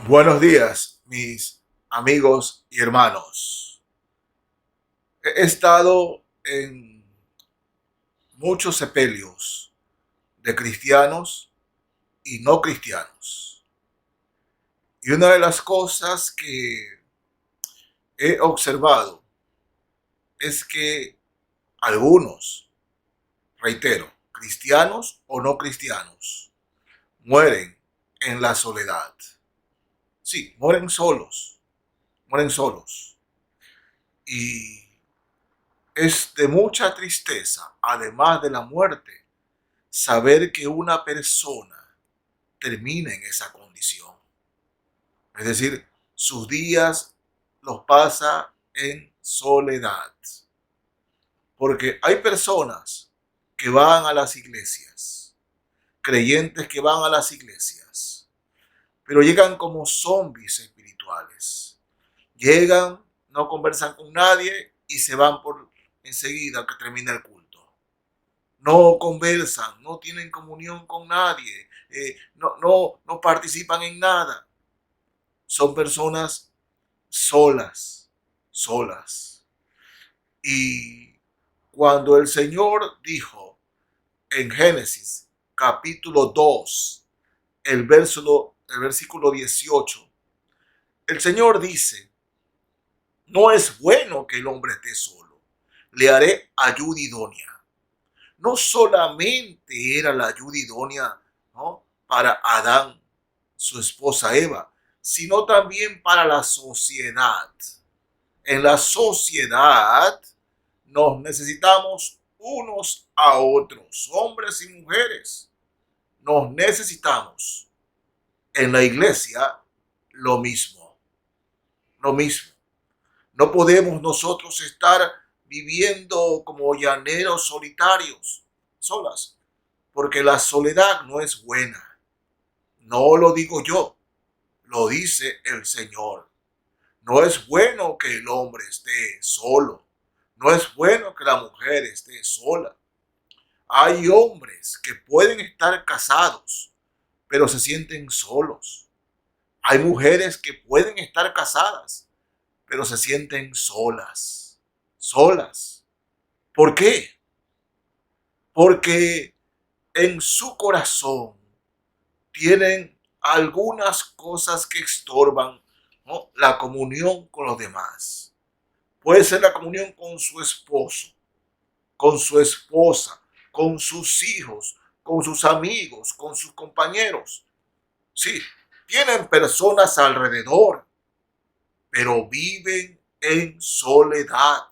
Buenos días, mis amigos y hermanos. He estado en muchos sepelios de cristianos y no cristianos. Y una de las cosas que he observado es que algunos, reitero, cristianos o no cristianos, mueren en la soledad. Sí, mueren solos, mueren solos. Y es de mucha tristeza, además de la muerte, saber que una persona termina en esa condición. Es decir, sus días los pasa en soledad. Porque hay personas que van a las iglesias, creyentes que van a las iglesias, pero llegan como zombies espirituales. Llegan, no conversan con nadie y se van por enseguida que termina el culto. No conversan, no tienen comunión con nadie, no participan en nada. Son personas solas, solas. Y cuando el Señor dijo en Génesis capítulo 2, el versículo 18, el Señor dice, no es bueno que el hombre esté solo, le haré ayuda idónea. No solamente era la ayuda idónea, ¿no?, para Adán, su esposa Eva, sino también para la sociedad. En la sociedad nos necesitamos unos a otros, hombres y mujeres. Nos necesitamos. En la iglesia, lo mismo. Lo mismo. No podemos nosotros estar viviendo como llaneros solitarios, solas, porque la soledad no es buena. No lo digo yo, lo dice el Señor. No es bueno que el hombre esté solo. No es bueno que la mujer esté sola. Hay hombres que pueden estar casados, pero se sienten solos. Hay mujeres que pueden estar casadas, pero se sienten solas. Solas. ¿Por qué? Porque en su corazón tienen algunas cosas que estorban, ¿no?, la comunión con los demás. Puede ser la comunión con su esposo, con su esposa, con sus hijos, con sus amigos, con sus compañeros. Sí, tienen personas alrededor, pero viven en soledad,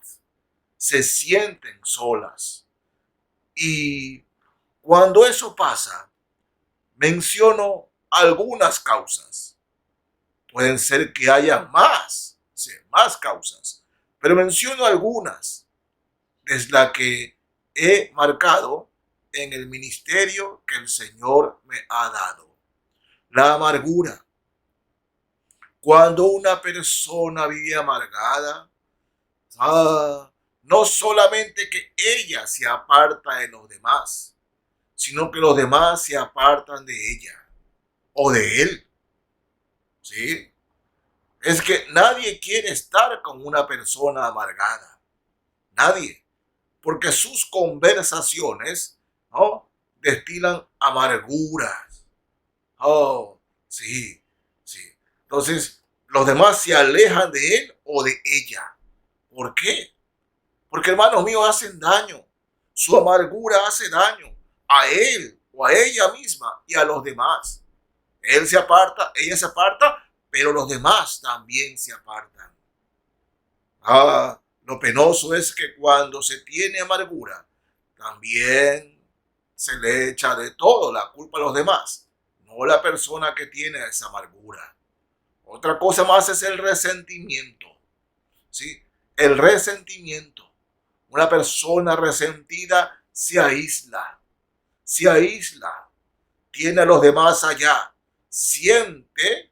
se sienten solas. Y cuando eso pasa, menciono algunas causas. Pueden ser que haya más, sí, más causas, pero menciono algunas, desde la que he marcado en el ministerio que el Señor me ha dado. La amargura. Cuando una persona vive amargada, no solamente que ella se aparta de los demás, sino que los demás se apartan de ella o de él. ¿Sí? Es que nadie quiere estar con una persona amargada. Nadie. Porque sus conversaciones, ¿no?, destilan amarguras. Oh, sí, sí. Entonces, los demás se alejan de él o de ella. ¿Por qué? Porque, hermanos míos, hacen daño. Su amargura hace daño a él o a ella misma y a los demás. Él se aparta, ella se aparta, pero los demás también se apartan. Lo penoso es que cuando se tiene amargura, también se le echa de todo la culpa a los demás, no la persona que tiene esa amargura. Otra cosa más es el resentimiento. ¿Sí? El resentimiento. Una persona resentida se aísla, tiene a los demás allá, siente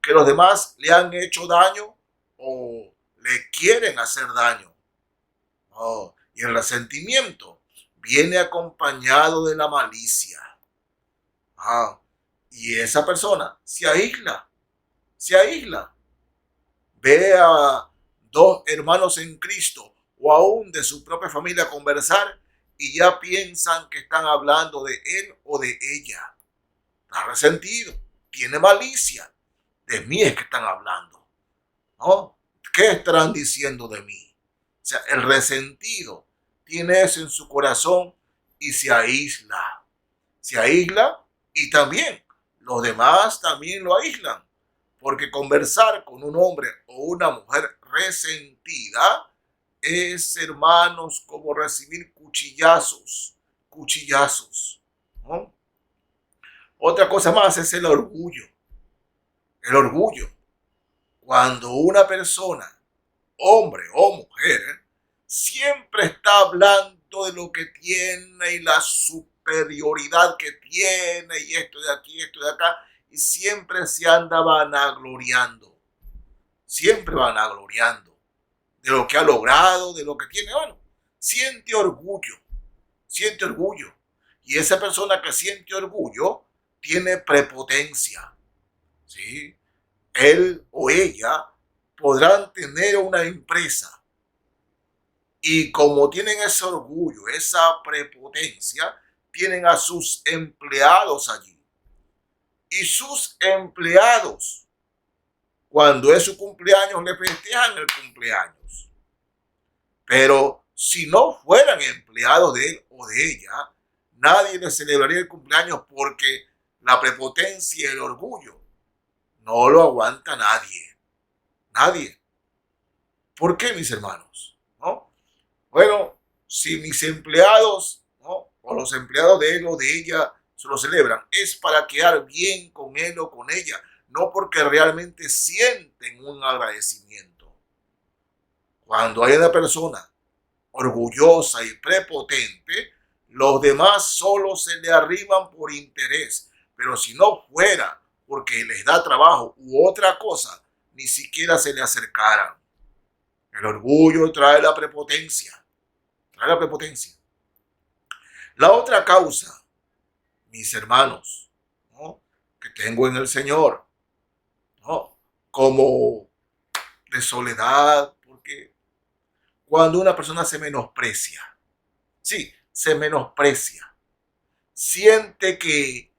que los demás le han hecho daño o le quieren hacer daño. Oh, y el resentimiento viene acompañado de la malicia. Y esa persona se aísla, se aíslan. Ve a dos hermanos en Cristo o aún de su propia familia conversar y ya piensan que están hablando de él o de ella. Está resentido, tiene malicia. De mí es que están hablando, ¿no? ¿Qué estarán diciendo de mí? O sea, el resentido tiene eso en su corazón y se aísla. Se aísla y también los demás también lo aíslan. Porque conversar con un hombre o una mujer resentida es, hermanos, como recibir cuchillazos, cuchillazos, ¿no? Otra cosa más es el orgullo. El orgullo. Cuando una persona, hombre o mujer, siempre está hablando de lo que tiene y la superioridad que tiene y esto de aquí, esto de acá, y siempre se anda vanagloriando. Siempre vanagloriando de lo que ha logrado, de lo que tiene. Bueno, siente orgullo, siente orgullo. Y esa persona que siente orgullo tiene prepotencia, ¿sí? Él o ella podrán tener una empresa y como tienen ese orgullo, esa prepotencia, tienen a sus empleados allí. Y sus empleados, cuando es su cumpleaños, le festejan el cumpleaños. Pero si no fueran empleados de él o de ella, nadie le celebraría el cumpleaños porque la prepotencia y el orgullo no lo aguanta nadie. Nadie. ¿Por qué, mis hermanos? ¿No? Bueno, si mis empleados, ¿no?, o los empleados de él o de ella se lo celebran, es para quedar bien con él o con ella, no porque realmente sienten un agradecimiento. Cuando hay una persona orgullosa y prepotente, los demás solo se le arriban por interés, pero si no fuera porque les da trabajo u otra cosa, ni siquiera se le acercaran. El orgullo trae la prepotencia, trae la prepotencia. La otra causa, mis hermanos, ¿no?, que tengo en el Señor, ¿no?, como de soledad, porque cuando una persona se menosprecia, sí, se menosprecia, siente que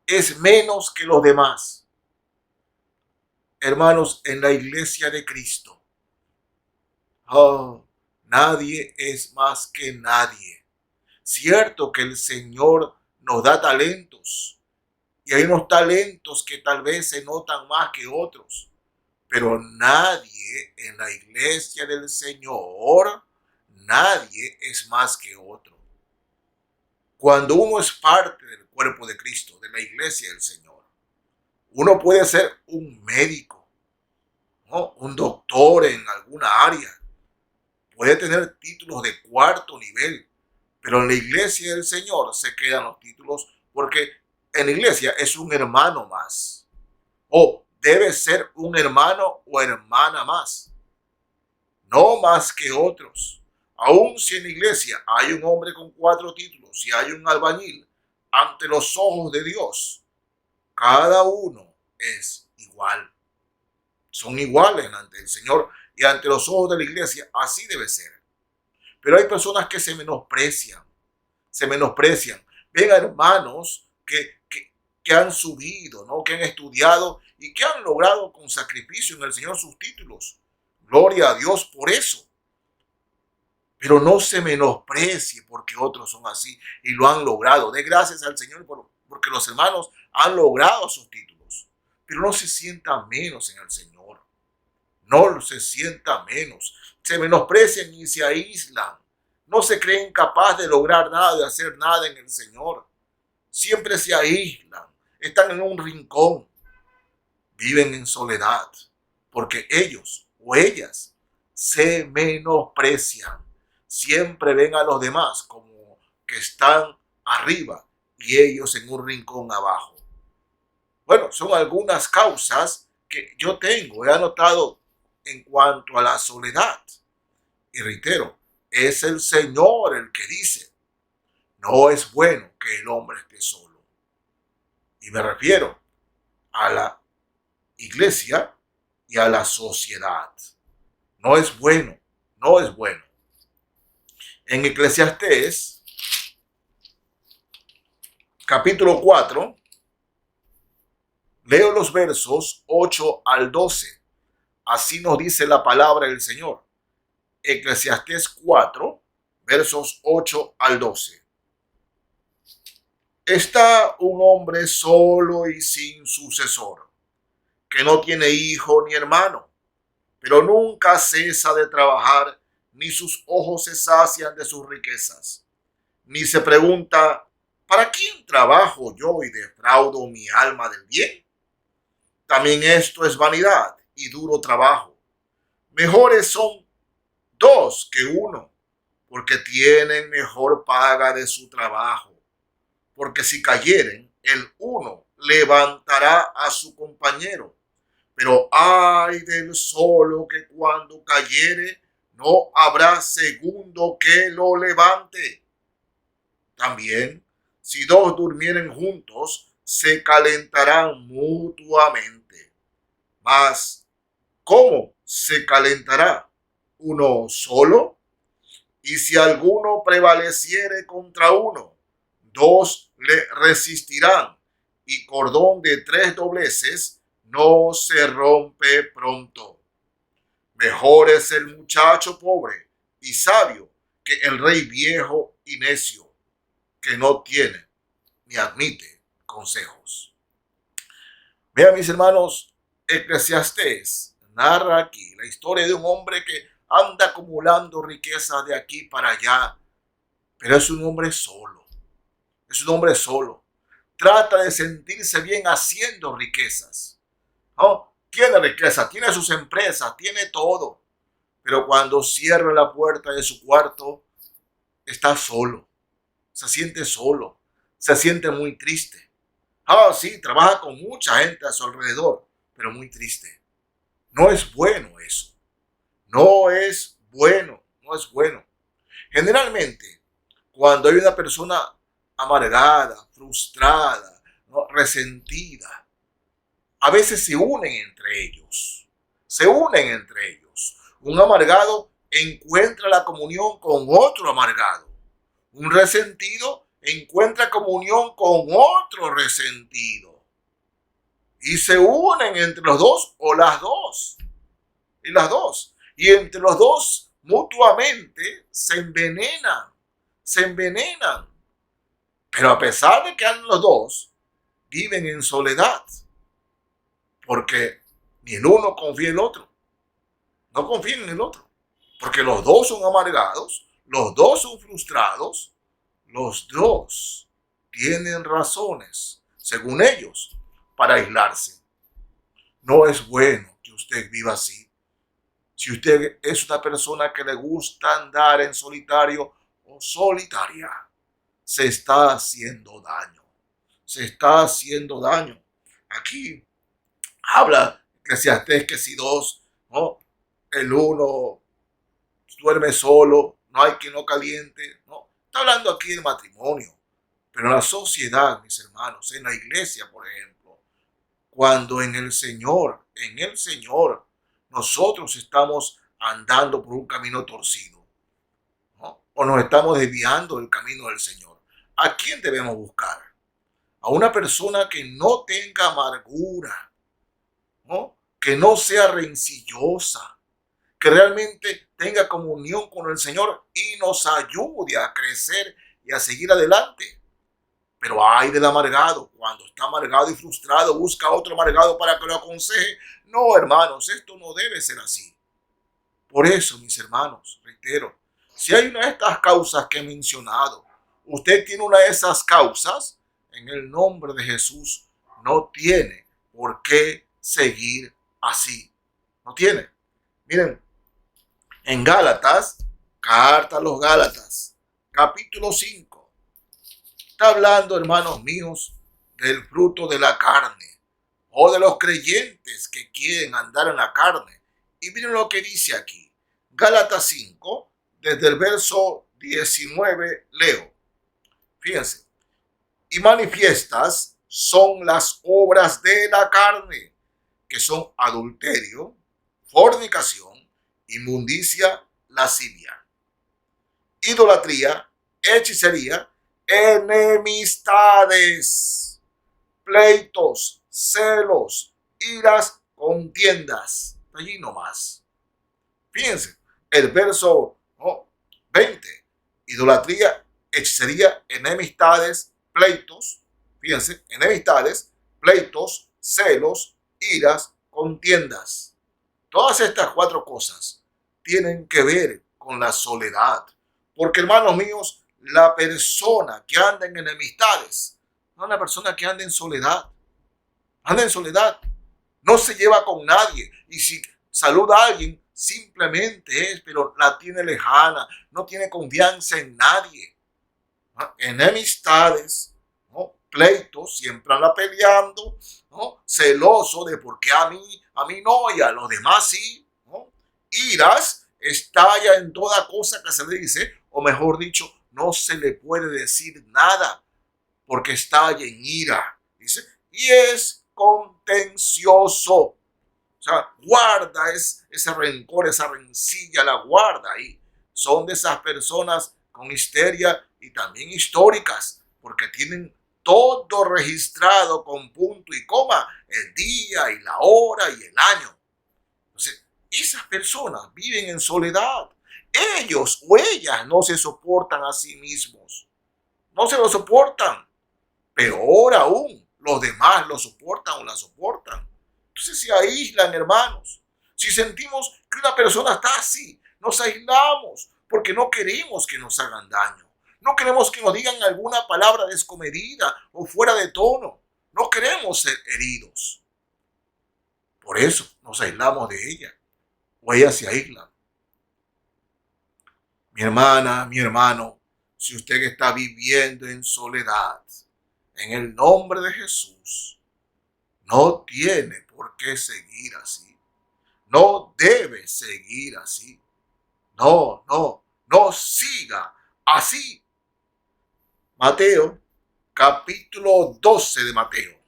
es menos que los demás. Hermanos, en la iglesia de Cristo, oh, nadie es más que nadie. Cierto que el Señor nos da talentos y hay unos talentos que tal vez se notan más que otros, pero nadie en la iglesia del Señor, nadie es más que otro. Cuando uno es parte del cuerpo de Cristo, de la iglesia del Señor, uno puede ser un médico, ¿no?, un doctor en alguna área, puede tener títulos de cuarto nivel, pero en la iglesia del Señor se quedan los títulos porque en la iglesia es un hermano más. O debe ser un hermano o hermana más. No más que otros. Aun si en la iglesia hay un hombre con 4 títulos y hay un albañil, ante los ojos de Dios, cada uno es igual. Son iguales ante el Señor y ante los ojos de la iglesia. Así debe ser. Pero hay personas que se menosprecian. Se menosprecian. Ven a hermanos que han subido, ¿no?, que han estudiado y que han logrado con sacrificio en el Señor sus títulos. Gloria a Dios por eso. Pero no se menosprecie porque otros son así y lo han logrado. Dé gracias al Señor porque los hermanos han logrado sus títulos. Pero no se sienta menos en el Señor. No se sienta menos. Se menosprecian y se aíslan. No se creen capaces de lograr nada, de hacer nada en el Señor. Siempre se aíslan. Están en un rincón. Viven en soledad. Porque ellos o ellas se menosprecian. Siempre ven a los demás como que están arriba y ellos en un rincón abajo. Bueno, son algunas causas que yo tengo, he anotado en cuanto a la soledad. Y reitero, es el Señor el que dice, no es bueno que el hombre esté solo. Y me refiero a la iglesia y a la sociedad. No es bueno, no es bueno. En Eclesiastés, capítulo 4, leo los versos 8 al 12. Así nos dice la palabra del Señor. Eclesiastés 4, versos 8 al 12. Está un hombre solo y sin sucesor, que no tiene hijo ni hermano, pero nunca cesa de trabajar, ni sus ojos se sacian de sus riquezas, ni se pregunta, ¿para quién trabajo yo y defraudo mi alma del bien? También esto es vanidad y duro trabajo. Mejores son dos que uno, porque tienen mejor paga de su trabajo. Porque si cayeren, el uno levantará a su compañero. Pero ay del solo que cuando cayere, no habrá segundo que lo levante. También, si dos durmieren juntos, se calentarán mutuamente. Mas, ¿cómo se calentará uno solo? Y si alguno prevaleciere contra uno, dos le resistirán, y cordón de 3 dobleces no se rompe pronto. Mejor es el muchacho pobre y sabio que el rey viejo y necio, que no tiene ni admite consejos. Vean, mis hermanos, Eclesiastés narra aquí la historia de un hombre que anda acumulando riquezas de aquí para allá, pero es un hombre solo. Es un hombre solo. Trata de sentirse bien haciendo riquezas, ¿no? Tiene riqueza, tiene sus empresas, tiene todo. Pero cuando cierra la puerta de su cuarto, está solo. Se siente solo. Se siente muy triste. Sí, trabaja con mucha gente a su alrededor, pero muy triste. No es bueno eso. No es bueno. No es bueno. Generalmente, cuando hay una persona amargada, frustrada, ¿no?, resentida, a veces se unen entre ellos. Se unen entre ellos. Un amargado encuentra la comunión con otro amargado. Un resentido encuentra comunión con otro resentido. Y se unen entre los dos o las dos. Y las dos. Y entre los dos mutuamente se envenenan. Se envenenan. Pero a pesar de que andan los dos, viven en soledad. Porque ni el uno confía en el otro. No confían en el otro. Porque los dos son amargados, los dos son frustrados, los dos tienen razones, según ellos, para aislarse. No es bueno que usted viva así. Si usted es una persona que le gusta andar en solitario o solitaria, se está haciendo daño. Se está haciendo daño. Aquí habla Eclesiastés que si dos, ¿no?, el uno duerme solo, no hay quien lo caliente, no. Está hablando aquí del matrimonio. Pero en la sociedad, mis hermanos, en la iglesia, por ejemplo, cuando en el Señor, nosotros estamos andando por un camino torcido, ¿no?, o nos estamos desviando del camino del Señor, ¿a quién debemos buscar? A una persona que no tenga amargura, ¿no?, que no sea rencillosa, que realmente tenga comunión con el Señor y nos ayude a crecer y a seguir adelante. Pero ay del amargado, cuando está amargado y frustrado, busca a otro amargado para que lo aconseje. No, hermanos, esto no debe ser así. Por eso, mis hermanos, reitero, si hay una de estas causas que he mencionado, usted tiene una de esas causas, en el nombre de Jesús, no tiene por qué seguir así. No tiene. Miren, en Gálatas, carta a los Gálatas, capítulo 5, está hablando, hermanos míos, del fruto de la carne o de los creyentes que quieren andar en la carne. Y miren lo que dice aquí. Gálatas 5, desde el verso 19, leo. Fíjense. Y manifiestas son las obras de la carne, que son adulterio, fornicación, inmundicia, lascivia, idolatría, hechicería, enemistades, pleitos, celos, iras, contiendas. Allí nomás. Fíjense, el verso 20. Idolatría, hechicería, enemistades, pleitos. Fíjense, enemistades, pleitos, celos, iras, contiendas. Todas estas cuatro cosas tienen que ver con la soledad. Porque, hermanos míos, la persona que anda en enemistades no es una persona que anda en soledad. Anda en soledad. No se lleva con nadie. Y si saluda a alguien, simplemente es, pero la tiene lejana. No tiene confianza en nadie. ¿No? Enemistades, ¿no? Pleitos, siempre anda peleando, ¿no? Celoso de por qué a mí no y a los demás sí, ¿no? Iras, estalla en toda cosa que se le dice, o mejor dicho, no se le puede decir nada porque estalla en ira, dice, y es contencioso. O sea, guarda ese rencor, esa rencilla, la guarda ahí. Son de esas personas con histeria y también históricas, porque tienen todo registrado con punto y coma, el día y la hora y el año. Entonces, esas personas viven en soledad. Ellos o ellas no se soportan a sí mismos. No se lo soportan. Peor aún, los demás lo soportan o la soportan. Entonces se aíslan, hermanos. Si sentimos que una persona está así, nos aislamos porque no queremos que nos hagan daño. No queremos que nos digan alguna palabra descomedida o fuera de tono. No queremos ser heridos. Por eso nos aislamos de ella o ella se aísla. Mi hermana, mi hermano, si usted está viviendo en soledad, en el nombre de Jesús, no tiene por qué seguir así. No debe seguir así. No siga así. Mateo, capítulo 12 de Mateo.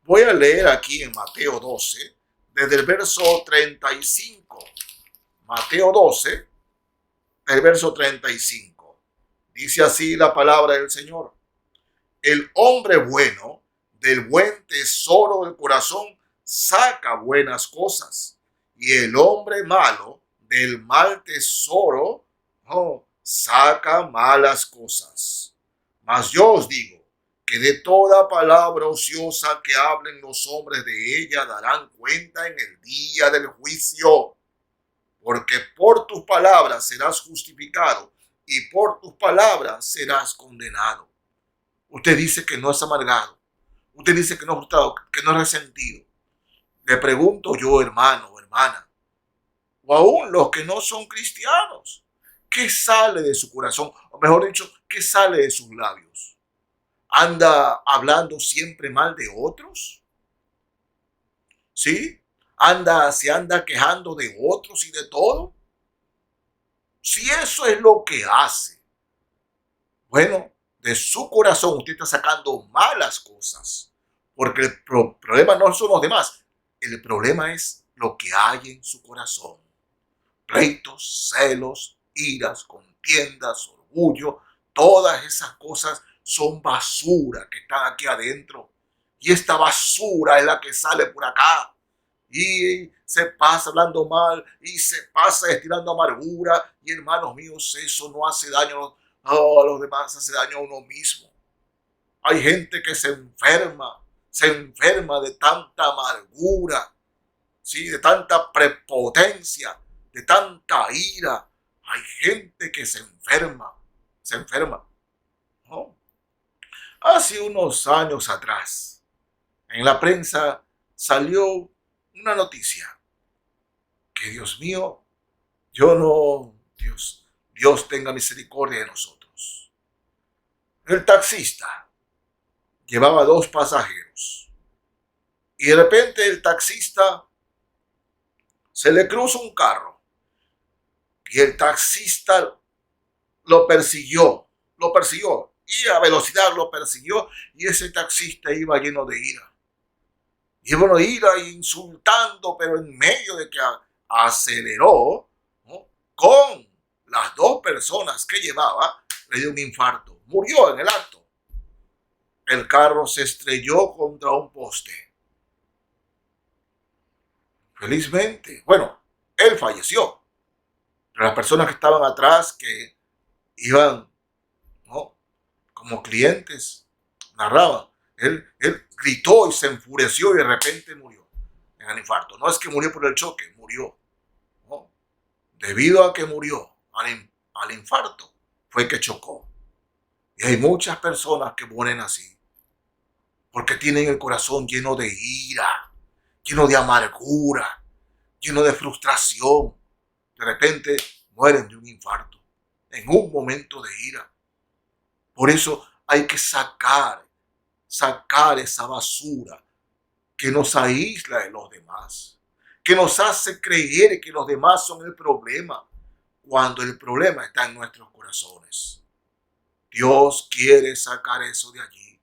Voy a leer aquí en Mateo 12, desde el verso 35. Mateo 12, el verso 35. Dice así la palabra del Señor. El hombre bueno del buen tesoro del corazón saca buenas cosas, y el hombre malo del mal tesoro saca malas cosas. Mas yo os digo que de toda palabra ociosa que hablen los hombres de ella darán cuenta en el día del juicio, porque por tus palabras serás justificado y por tus palabras serás condenado. Usted dice que no es amargado. Usted dice que no es frustrado, que no es resentido. Le pregunto yo, hermano o hermana, o aún los que no son cristianos, ¿qué sale de su corazón? O mejor dicho, ¿qué sale de sus labios? ¿Anda hablando siempre mal de otros? ¿Sí? ¿Se anda quejando de otros y de todo? Si eso es lo que hace, bueno, de su corazón usted está sacando malas cosas, porque el problema no son los demás, el problema es lo que hay en su corazón. Pleitos, celos, iras, contiendas, orgullo, todas esas cosas son basura que están aquí adentro, y esta basura es la que sale por acá y se pasa hablando mal y se pasa estirando amargura, y hermanos míos, eso no hace daño a los demás, hace daño a uno mismo. Hay gente que se enferma de tanta amargura, ¿sí? De tanta prepotencia, de tanta ira. Hay gente que se enferma, ¿no? Hace unos años atrás, en la prensa salió una noticia que, Dios mío, Dios tenga misericordia de nosotros. El taxista llevaba 2 pasajeros y de repente el taxista se le cruza un carro y el taxista lo persiguió y a velocidad lo persiguió, y ese taxista iba lleno de ira. Iban a ir ahí insultando, pero en medio de que aceleró, ¿no?, con las dos personas que llevaba, le dio un infarto. Murió en el acto. El carro se estrelló contra un poste. Felizmente, bueno, él falleció. Pero las personas que estaban atrás, que iban, ¿no?, como clientes, narraban. Él gritó y se enfureció y de repente murió en el infarto. No es que murió por el choque, murió, ¿no? Debido a que murió al infarto, fue que chocó. Y hay muchas personas que mueren así, porque tienen el corazón lleno de ira, lleno de amargura, lleno de frustración. De repente mueren de un infarto, en un momento de ira. Por eso hay que sacar esa basura que nos aísla de los demás, que nos hace creer que los demás son el problema, cuando el problema está en nuestros corazones. Dios quiere sacar eso de allí,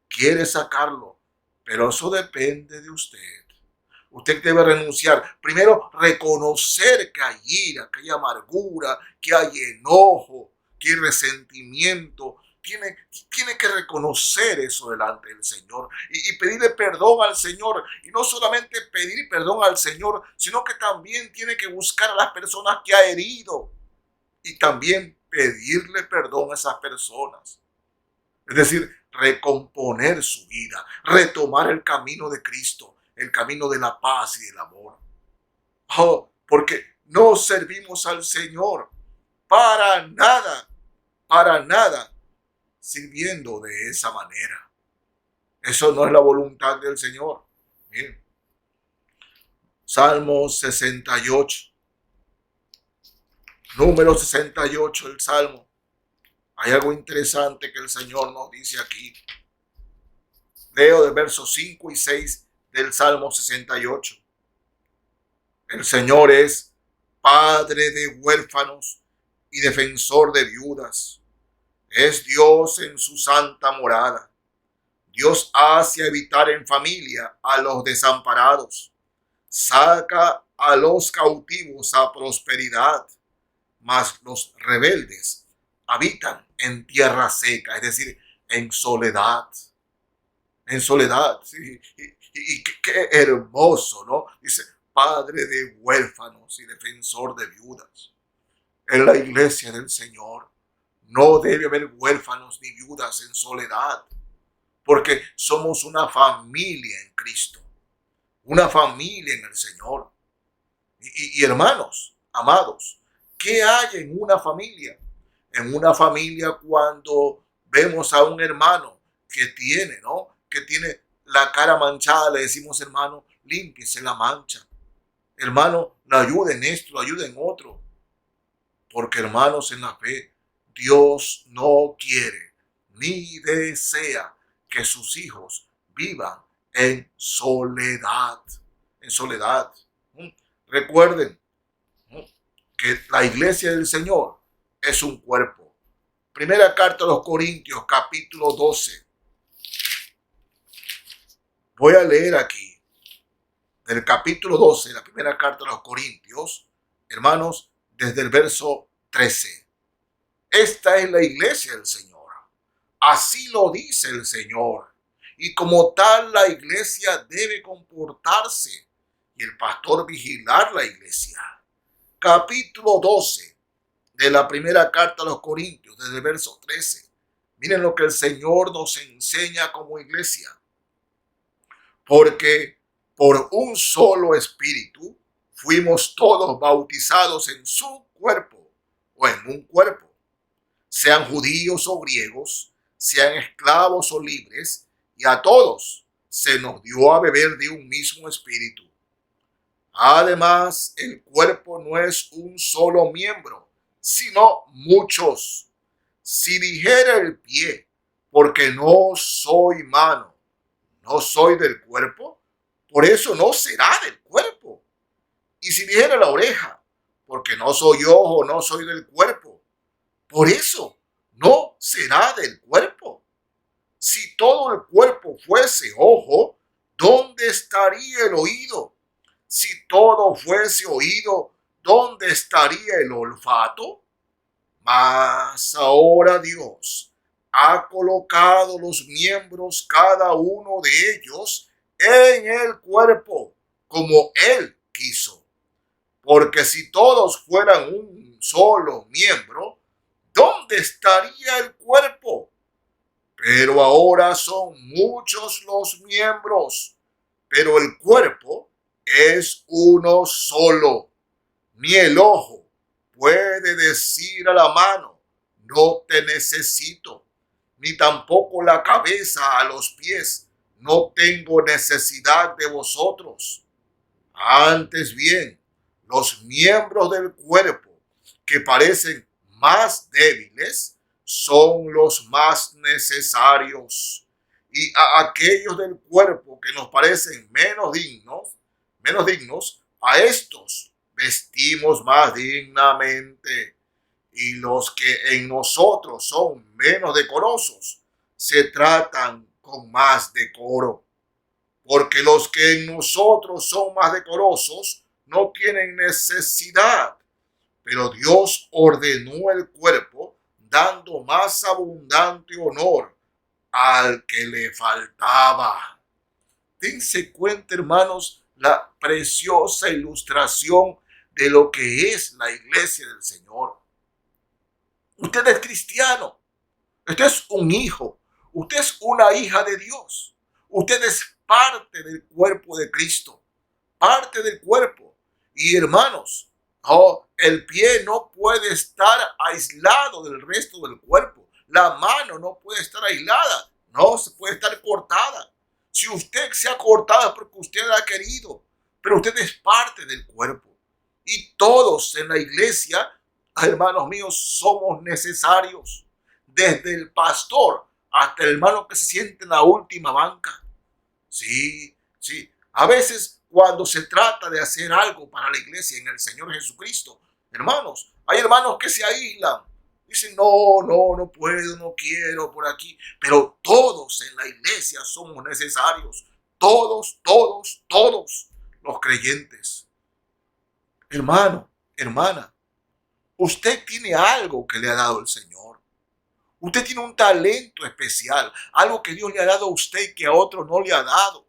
quiere sacarlo, pero eso depende de usted. Usted debe renunciar. Primero, reconocer que hay ira, que hay amargura, que hay enojo, que hay resentimiento. Tiene que reconocer eso delante del Señor y pedirle perdón al Señor. Y no solamente pedir perdón al Señor, sino que también tiene que buscar a las personas que ha herido y también pedirle perdón a esas personas. Es decir, recomponer su vida, retomar el camino de Cristo, el camino de la paz y del amor. Oh, porque no servimos al Señor para nada, sirviendo de esa manera. Eso no es la voluntad del Señor. Bien. Salmo 68. Número 68, el Salmo. Hay algo interesante que el Señor nos dice aquí. Leo de versos 5 y 6 del Salmo 68. El Señor es Padre de huérfanos y defensor de viudas. Es Dios en su santa morada. Dios hace habitar en familia a los desamparados. Saca a los cautivos a prosperidad, mas los rebeldes habitan en tierra seca, es decir, en soledad. En soledad, sí. Y qué hermoso, ¿no? Dice, Padre de huérfanos y defensor de viudas. En la iglesia del Señor no debe haber huérfanos ni viudas en soledad, porque somos una familia en Cristo, una familia en el Señor. Y hermanos, amados, ¿qué hay en una familia? En una familia, cuando vemos a un hermano que tiene, ¿no?, que tiene la cara manchada, le decimos, hermano, límpiese la mancha. Hermano, no ayude en esto, no ayude en otro. Porque, hermanos, en la fe, Dios no quiere ni desea que sus hijos vivan en soledad. En soledad. Recuerden que la iglesia del Señor es un cuerpo. Primera carta a los Corintios, capítulo 12. Voy a leer aquí, del capítulo 12, la primera carta a los Corintios, hermanos, desde el verso 13. Esta es la iglesia del Señor. Así lo dice el Señor. Y como tal, la iglesia debe comportarse y el pastor vigilar la iglesia. Capítulo 12 de la primera carta a los Corintios, desde el verso 13. Miren lo que el Señor nos enseña como iglesia. Porque por un solo espíritu fuimos todos bautizados en su cuerpo o en un cuerpo, sean judíos o griegos, sean esclavos o libres, y a todos se nos dio a beber de un mismo espíritu. Además, el cuerpo no es un solo miembro, sino muchos. Si dijera el pie, porque no soy mano, no soy del cuerpo, por eso no será del cuerpo. Y si dijera la oreja, porque no soy ojo, no soy del cuerpo, por eso no será del cuerpo. Si todo el cuerpo fuese ojo, ¿dónde estaría el oído? Si todo fuese oído, ¿dónde estaría el olfato? Mas ahora Dios ha colocado los miembros, cada uno de ellos, en el cuerpo, como Él quiso. Porque si todos fueran un solo miembro, ¿dónde estaría el cuerpo? Pero ahora son muchos los miembros, pero el cuerpo es uno solo. Ni el ojo puede decir a la mano, no te necesito, ni tampoco la cabeza a los pies, no tengo necesidad de vosotros. Antes bien, los miembros del cuerpo que parecen más débiles son los más necesarios. Y a aquellos del cuerpo que nos parecen menos dignos, a estos vestimos más dignamente. Y los que en nosotros son menos decorosos, se tratan con más decoro. Porque los que en nosotros son más decorosos no tienen necesidad, pero Dios ordenó el cuerpo dando más abundante honor al que le faltaba. Dense cuenta, hermanos, la preciosa ilustración de lo que es la iglesia del Señor. Usted es cristiano, usted es un hijo, usted es una hija de Dios, usted es parte del cuerpo de Cristo, parte del cuerpo. Y hermanos, el pie no puede estar aislado del resto del cuerpo. La mano no puede estar aislada, no se puede estar cortada. Si usted se ha cortado es porque usted la ha querido, pero usted es parte del cuerpo. Y todos en la iglesia, hermanos míos, somos necesarios. Desde el pastor hasta el hermano que se siente en la última banca. Sí, sí. A veces cuando se trata de hacer algo para la iglesia en el Señor Jesucristo, hermanos, hay hermanos que se aíslan. Dicen, no puedo, no quiero por aquí. Pero todos en la iglesia somos necesarios. Todos los creyentes. Hermano, hermana, usted tiene algo que le ha dado el Señor. Usted tiene un talento especial, algo que Dios le ha dado a usted que a otro no le ha dado.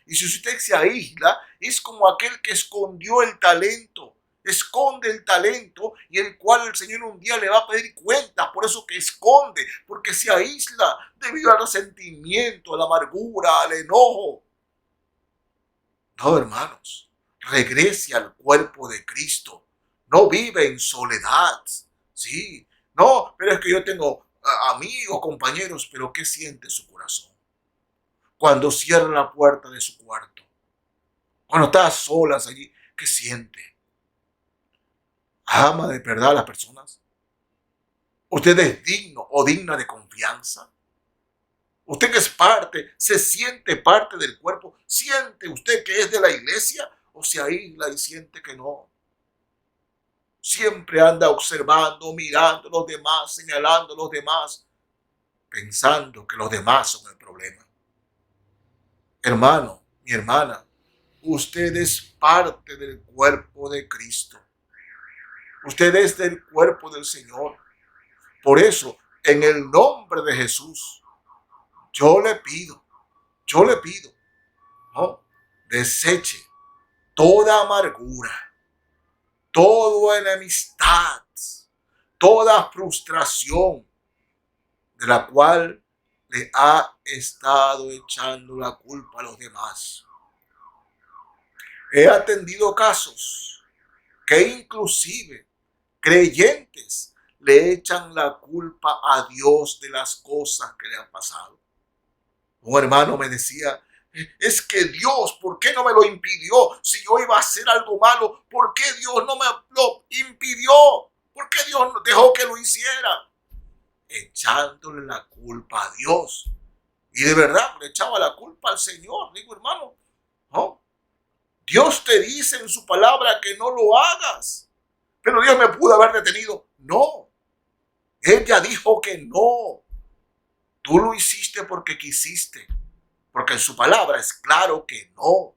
Y si usted se aísla, es como aquel que escondió el talento. Esconde el talento y el cual el Señor un día le va a pedir cuentas. Por eso que esconde, porque se aísla debido al resentimiento, a la amargura, al enojo. No, hermanos, regrese al cuerpo de Cristo. No vive en soledad. Sí, no, pero es que yo tengo amigos, compañeros, pero ¿qué siente su corazón? Cuando cierra la puerta de su cuarto, cuando está a solas allí, ¿qué siente? ¿Ama de verdad a las personas? ¿Usted es digno o digna de confianza? ¿Usted que es parte, se siente parte del cuerpo? ¿Siente usted que es de la iglesia o se aísla y siente que no? Siempre anda observando, mirando a los demás, señalando a los demás, pensando que los demás son el problema. Hermano, mi hermana, usted es parte del cuerpo de Cristo. Usted es del cuerpo del Señor. Por eso, en el nombre de Jesús, yo le pido, ¿no? Deseche toda amargura, toda enemistad, toda frustración de la cual le ha estado echando la culpa a los demás. He atendido casos que inclusive creyentes le echan la culpa a Dios de las cosas que le han pasado. Un hermano me decía, es que Dios, ¿por qué no me lo impidió? Si yo iba a hacer algo malo, ¿por qué Dios no me lo impidió? ¿Por qué Dios dejó que lo hiciera? Echándole la culpa a Dios. Y de verdad le echaba la culpa al Señor. Digo, hermano, ¿no? Dios te dice en su palabra que no lo hagas. Pero Dios me pudo haber detenido. No. Ella dijo que no. Tú lo hiciste porque quisiste. porque en su palabra es claro que no.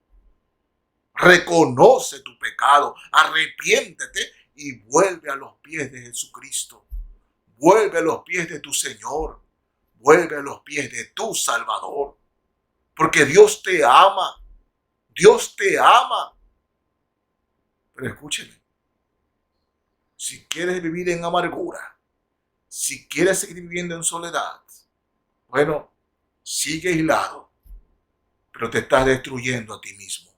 Reconoce tu pecado, arrepiéntete y vuelve a los pies de Jesucristo. Vuelve a los pies de tu Señor. Vuelve a los pies de tu Salvador. Porque Dios te ama. Dios te ama. Pero escúcheme. Si quieres vivir en amargura, si quieres seguir viviendo en soledad, bueno, sigue aislado, pero te estás destruyendo a ti mismo.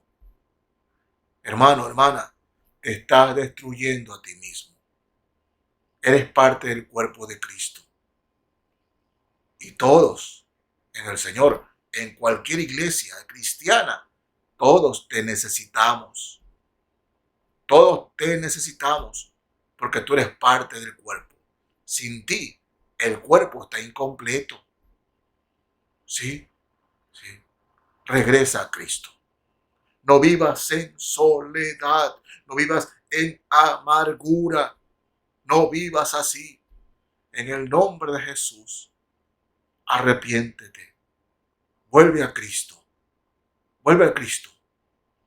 Hermano, hermana, te estás destruyendo a ti mismo. Eres parte del cuerpo de Cristo. Y todos en el Señor, en cualquier iglesia cristiana, todos te necesitamos. Todos te necesitamos porque tú eres parte del cuerpo. Sin ti, el cuerpo está incompleto. Sí, sí. Regresa a Cristo. No vivas en soledad, no vivas en amargura, no vivas así. En el nombre de Jesús, arrepiéntete. Vuelve a Cristo. Vuelve a Cristo.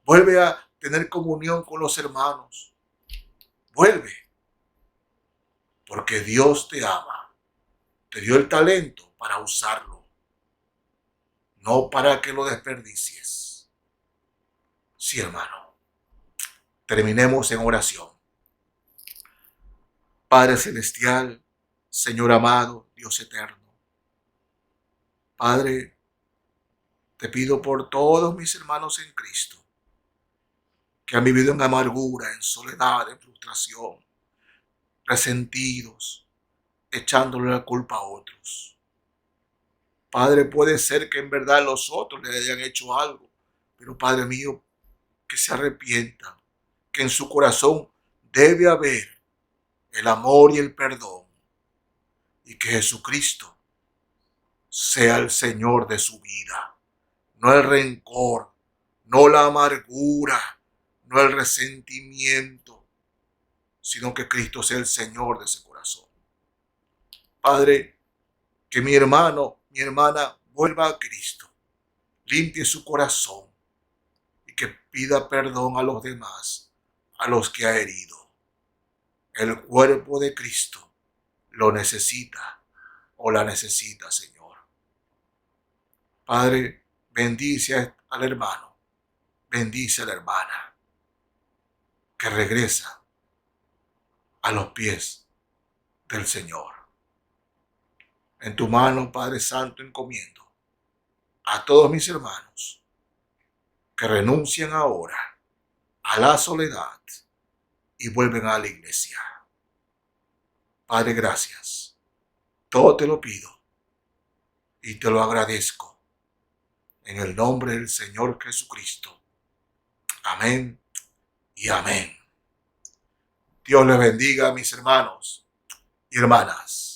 Vuelve a tener comunión con los hermanos. Vuelve. Porque Dios te ama. Te dio el talento para usarlo. No para que lo desperdicies. Sí, hermano. Terminemos en oración. Padre Celestial, Señor amado, Dios eterno. Padre, te pido por todos mis hermanos en Cristo que han vivido en amargura, en soledad, en frustración, resentidos, echándole la culpa a otros. Padre, puede ser que en verdad los otros le hayan hecho algo, pero Padre mío, que se arrepientan, que en su corazón debe haber el amor y el perdón, y que Jesucristo sea el Señor de su vida, no el rencor, no la amargura, no el resentimiento, sino que Cristo sea el Señor de ese corazón. Padre, que mi hermano, mi hermana vuelva a Cristo, limpie su corazón y que pida perdón a los demás, a los que ha herido. El cuerpo de Cristo lo necesita o la necesita, Señor. Padre, bendice al hermano, bendice a la hermana que regresa a los pies del Señor. En tu mano, Padre Santo, encomiendo a todos mis hermanos que renuncian ahora a la soledad y vuelven a la iglesia. Padre, gracias. Todo te lo pido y te lo agradezco en el nombre del Señor Jesucristo. Amén y amén. Dios les bendiga, mis hermanos y hermanas.